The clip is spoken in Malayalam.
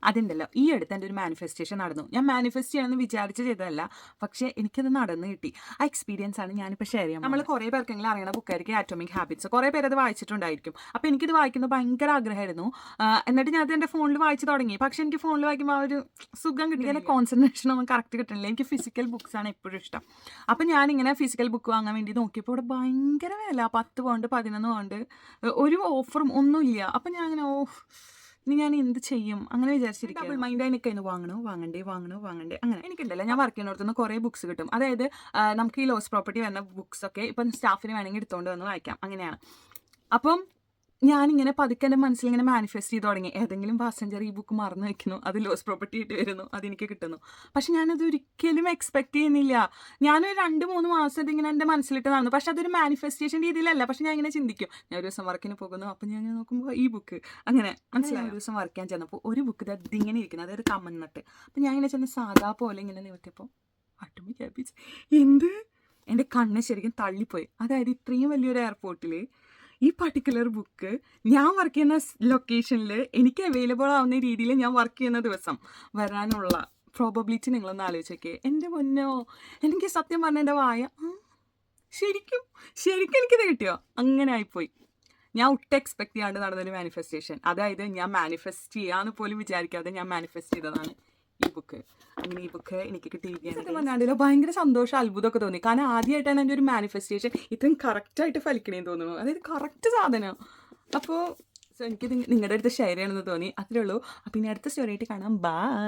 അതുണ്ടല്ലോ ഈ അടുത്ത് എൻ്റെ ഒരു മാനിഫെസ്റ്റേഷൻ നടന്നു. ഞാൻ മാനിഫെസ്റ്റ് ചെയ്യണമെന്ന് വിചാരിച്ച് ചെയ്തതല്ല, പക്ഷേ എനിക്കത് നടന്ന് കിട്ടി. ആ എക്സ്പീരിയൻസ് ആണ് ഞാനിപ്പോൾ ഷെയർ ചെയ്യാം. നമ്മൾ കുറേ പേർക്കെങ്കിലും അറിയണ ബുക്കായിരിക്കും ആറ്റോമിക് ഹാബിറ്റ്സ്. കുറേ പേരത് വായിച്ചിട്ടുണ്ടായിരിക്കും. അപ്പോൾ എനിക്കിത് വായിക്കുന്നത് ഭയങ്കര ആഗ്രഹമായിരുന്നു. എന്നിട്ട് ഞാൻ അത് എൻ്റെ ഫോണിൽ വായിച്ച് തുടങ്ങി. പക്ഷേ എനിക്ക് ഫോണിൽ വായിക്കുമ്പോൾ ആ ഒരു സുഖം കിട്ടില്ല, കോൺസെൻട്രേഷൻ ഒന്നും കറക്റ്റ് കിട്ടുന്നില്ല. എനിക്ക് ഫിസിക്കൽ ബുക്സാണ് എപ്പോഴും ഇഷ്ടം. അപ്പം ഞാനിങ്ങനെ ഫിസിക്കൽ ബുക്ക് വാങ്ങാൻ വേണ്ടി നോക്കിയപ്പോൾ ഇവിടെ ഭയങ്കര വില, 10 പൗണ്ട് 11 പൗണ്ട്, ഒരു ഓഫറും ഒന്നുമില്ല. അപ്പം ഞാൻ അങ്ങനെ ഇനി ഞാൻ എന്ത് ചെയ്യും അങ്ങനെ വിചാരിച്ചിരിക്കും. ഡബിൾ മൈൻഡായി നിൽക്കുന്നു, വാങ്ങണ്ടേ അങ്ങനെ. എനിക്കുണ്ടല്ലോ, ഞാൻ വർക്ക് ചെയ്യുന്നിടത്തുനിന്ന് കുറേ ബുക്സ് കിട്ടും. അതായത് നമുക്ക് ഈ ലോസ് പ്രോപ്പർട്ടി വരുന്ന ബുക്സൊക്കെ ഇപ്പം സ്റ്റാഫിന് വേണമെങ്കിൽ എടുത്തുകൊണ്ട് വന്ന് വായിക്കാം, അങ്ങനെയാണ്. അപ്പം ഞാനിങ്ങനെ പതുക്കെ എൻ്റെ മനസ്സിലിങ്ങനെ മാനിഫെസ്റ്റ് ചെയ്ത് തുടങ്ങി. ഏതെങ്കിലും പാസഞ്ചർ ഈ ബുക്ക് മറന്നു വെക്കുന്നു, അത് ലോസ് പ്രോപ്പർട്ടി ആയിട്ട് വരുന്നു, അതെനിക്ക് കിട്ടുന്നു. പക്ഷെ ഞാനത് ഒരിക്കലും എക്സ്പെക്ട് ചെയ്യുന്നില്ല. ഞാനൊരു 2-3 മാസം ഇതിങ്ങനെ എൻ്റെ മനസ്സിലിട്ട് നടന്നു. പക്ഷെ അതൊരു മാനിഫെസ്റ്റേഷൻ രീതിയിലല്ല. പക്ഷെ ഞാൻ ഇങ്ങനെ ചിന്തിക്കും, ഞാൻ ഒരു ദിവസം വർക്കിന് പോകുന്നു, അപ്പം ഞാൻ ഇങ്ങനെ നോക്കുമ്പോൾ ഈ ബുക്ക് അങ്ങനെ മനസ്സിലായി. ഒരു ദിവസം വർക്ക് ചെയ്യാൻ ചെന്നപ്പോൾ ഒരു ബുക്ക് ഇതിങ്ങനെ ഇരിക്കുന്നത്, അതായത് കമന്നിട്ട്. അപ്പം ഞാൻ ഇങ്ങനെ ചെന്ന് സാധാ പോലെ ഇങ്ങനെ നിവർത്തിയപ്പോൾ ആട്ടോമിക് ഹാബിറ്റ്സ്. എന്ത്, എൻ്റെ കണ്ണ് ശരിക്കും തള്ളിപ്പോയി. അതായത് ഇത്രയും വലിയൊരു എയർപോർട്ടിൽ ഈ പർട്ടിക്കുലർ ബുക്ക് ഞാൻ വർക്ക് ചെയ്യുന്ന ലൊക്കേഷനിൽ എനിക്ക് അവൈലബിൾ ആവുന്ന രീതിയിൽ ഞാൻ വർക്ക് ചെയ്യുന്ന ദിവസം വരാനുള്ള പ്രോബബിലിറ്റി നിങ്ങളൊന്ന് ആലോചിച്ചേക്കേ. എൻ്റെ മുന്നോ, എനിക്ക് സത്യം പറഞ്ഞ എൻ്റെ വായ ശരിക്കും എനിക്കിത് കിട്ടിയോ, അങ്ങനെ ആയിപ്പോയി. ഞാൻ ഒട്ടും എക്സ്പെക്ട് ചെയ്യാണ്ട് നടന്നൊരു മാനിഫെസ്റ്റേഷൻ. അതായത് ഞാൻ മാനിഫെസ്റ്റ് ചെയ്യാന്ന് പോലും വിചാരിക്കാതെ ഞാൻ മാനിഫെസ്റ്റ് ചെയ്തതാണ് ഈ ബുക്ക്. അങ്ങനെ ഈ ബുക്ക് എനിക്ക് കിട്ടിയിരിക്കുകയാണ്. പറഞ്ഞാണ്ടല്ലോ ഭയങ്കര സന്തോഷം, അത്ഭുതമൊക്കെ തോന്നി. കാരണം ആദ്യമായിട്ടാണ് എൻ്റെ ഒരു മാനിഫെസ്റ്റേഷൻ ഇത്രയും കറക്റ്റായിട്ട് ഫലിക്കണേന്ന് തോന്നുന്നു. അതായത് കറക്റ്റ് സാധനം. അപ്പോൾ എനിക്ക് നിങ്ങളുടെ അടുത്ത് ഷെയർ ചെയ്യണമെന്ന് തോന്നി, അത്രേ ഉള്ളൂ. അപ്പം ഇനി അടുത്ത സ്റ്റോറി ആയിട്ട് കാണാം. ബൈ.